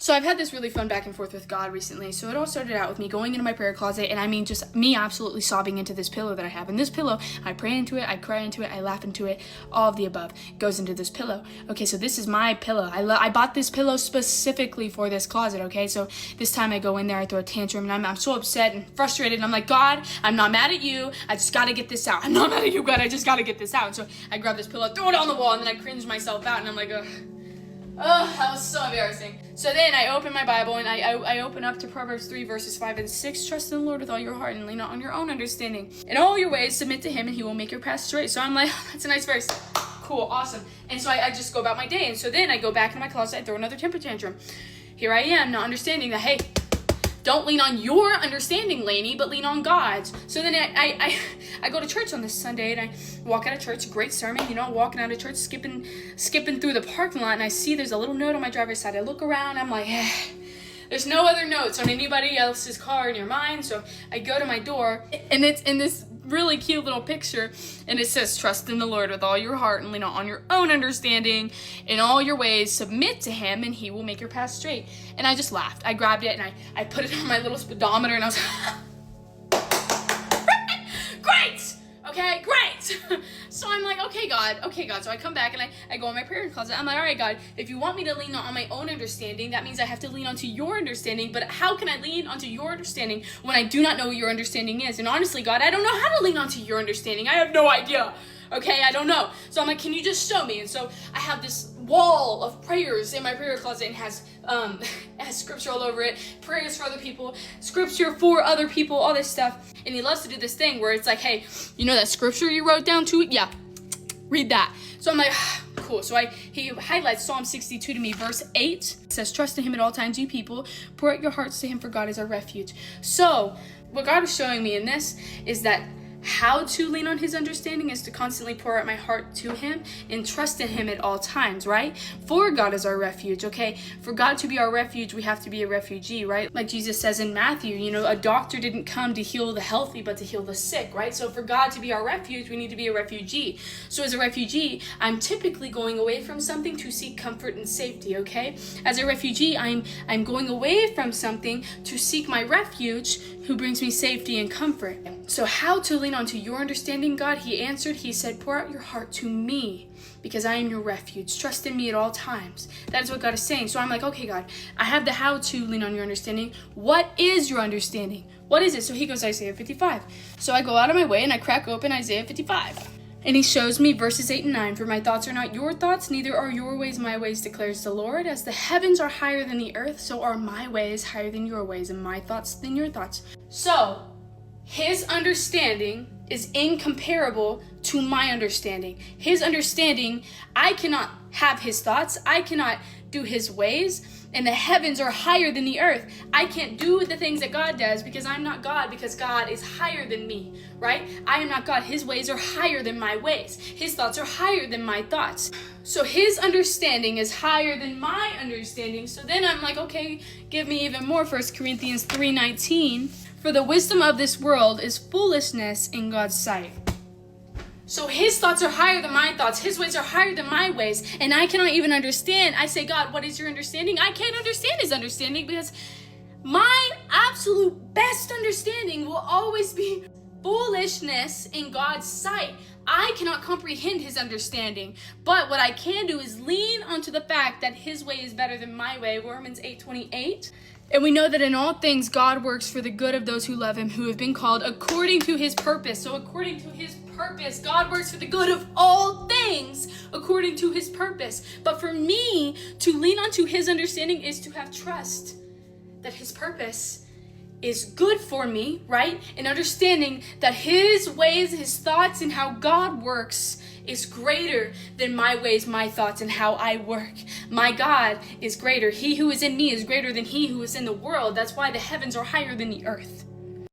So I've had this really fun back and forth with God recently. So it all started out with me going into my prayer closet, and I mean just me absolutely sobbing into this pillow that I have. And this pillow, I pray into it, I cry into it, I laugh into it, all of the above goes into this pillow. Okay, so this is my pillow. I bought this pillow specifically for this closet, okay? So this time I go in there, I throw a tantrum, and I'm so upset and frustrated, and I'm like, God, I'm not mad at you, I just gotta get this out. I'm not mad at you, God, I just gotta get this out. And so I grab this pillow, throw it on the wall, and then I cringe myself out, and I'm like, ugh. Oh, that was so embarrassing. So then I open my Bible and I open up to Proverbs 3 verses 5 and 6. Trust in the Lord with all your heart and lean not on your own understanding. In all your ways submit to him and he will make your path straight. So I'm like, that's a nice verse. Cool, awesome. And so I just go about my day. And so then I go back in my closet, I throw another temper tantrum. Here I am, not understanding that, hey, don't lean on your understanding, Lainey, but lean on God's. So then I go to church on this Sunday, and I walk out of church, great sermon, walking out of church, skipping through the parking lot, and I see there's a little note on my driver's side. I look around, I'm like, there's no other notes on anybody else's car in your mind. So I go to my door, and it's in this really cute little picture, and it says, trust in the Lord with all your heart and lean not on your own understanding. In all your ways submit to him and he will make your path straight. And I just laughed. I grabbed it and I put it on my little speedometer, and I was great, okay, great. So I'm like, okay God. So I come back and I go in my prayer closet. I'm like, all right, God, if you want me to lean on my own understanding, that means I have to lean onto your understanding. But how can I lean onto your understanding when I do not know what your understanding is? And honestly, God, I don't know how to lean onto your understanding. I have no idea. Okay, I don't know. So I'm like, can you just show me? And so I have this wall of prayers in my prayer closet, and has scripture all over it, prayers for other people, scripture for other people, all this stuff. And he loves to do this thing where it's like, hey, you know that scripture you wrote down to it? Yeah, read that. So I'm like, cool. So he highlights Psalm 62 to me, verse 8. It says, trust in him at all times, you people. Pour out your hearts to him, for God is our refuge. So what God is showing me in this is that how to lean on his understanding is to constantly pour out my heart to him and trust in him at all times, right? For God is our refuge, okay? For God to be our refuge, we have to be a refugee, right? Like Jesus says in Matthew, a doctor didn't come to heal the healthy, but to heal the sick, right? So for God to be our refuge, we need to be a refugee. So as a refugee, I'm typically going away from something to seek comfort and safety, okay? As a refugee, I'm going away from something to seek my refuge, who brings me safety and comfort. So how to lean onto your understanding, God? He answered, he said, pour out your heart to me, because I am your refuge. Trust in me at all times. That is what God is saying. So I'm like, okay, God, I have the how to lean on your understanding. What is your understanding? What is it? So he goes, Isaiah 55. So I go out of my way and I crack open Isaiah 55. And he shows me verses 8 and 9. For my thoughts are not your thoughts, neither are your ways my ways, declares the Lord. As the heavens are higher than the earth, so are my ways higher than your ways, and my thoughts than your thoughts. So his understanding is incomparable to my understanding. His understanding, I cannot have his thoughts. I cannot do his ways. And the heavens are higher than the earth. I can't do the things that God does because I'm not God, because God is higher than me, right? I am not God. His ways are higher than my ways. His thoughts are higher than my thoughts. So his understanding is higher than my understanding. So then I'm like, okay, give me even more. 1 Corinthians 3:19. For the wisdom of this world is foolishness in God's sight. So his thoughts are higher than my thoughts. His ways are higher than my ways. And I cannot even understand. I say, God, what is your understanding? I can't understand his understanding because my absolute best understanding will always be foolishness in God's sight. I cannot comprehend his understanding. But what I can do is lean onto the fact that his way is better than my way. Romans 8:28. And we know that in all things, God works for the good of those who love him, who have been called according to his purpose. So according to his purpose, God works for the good of all things according to his purpose. But for me to lean onto his understanding is to have trust that his purpose is good for me, right? And understanding that his ways, his thoughts, and how God works is greater than my ways, my thoughts, and how I work. My God is greater. He who is in me is greater than he who is in the world. That's why the heavens are higher than the earth.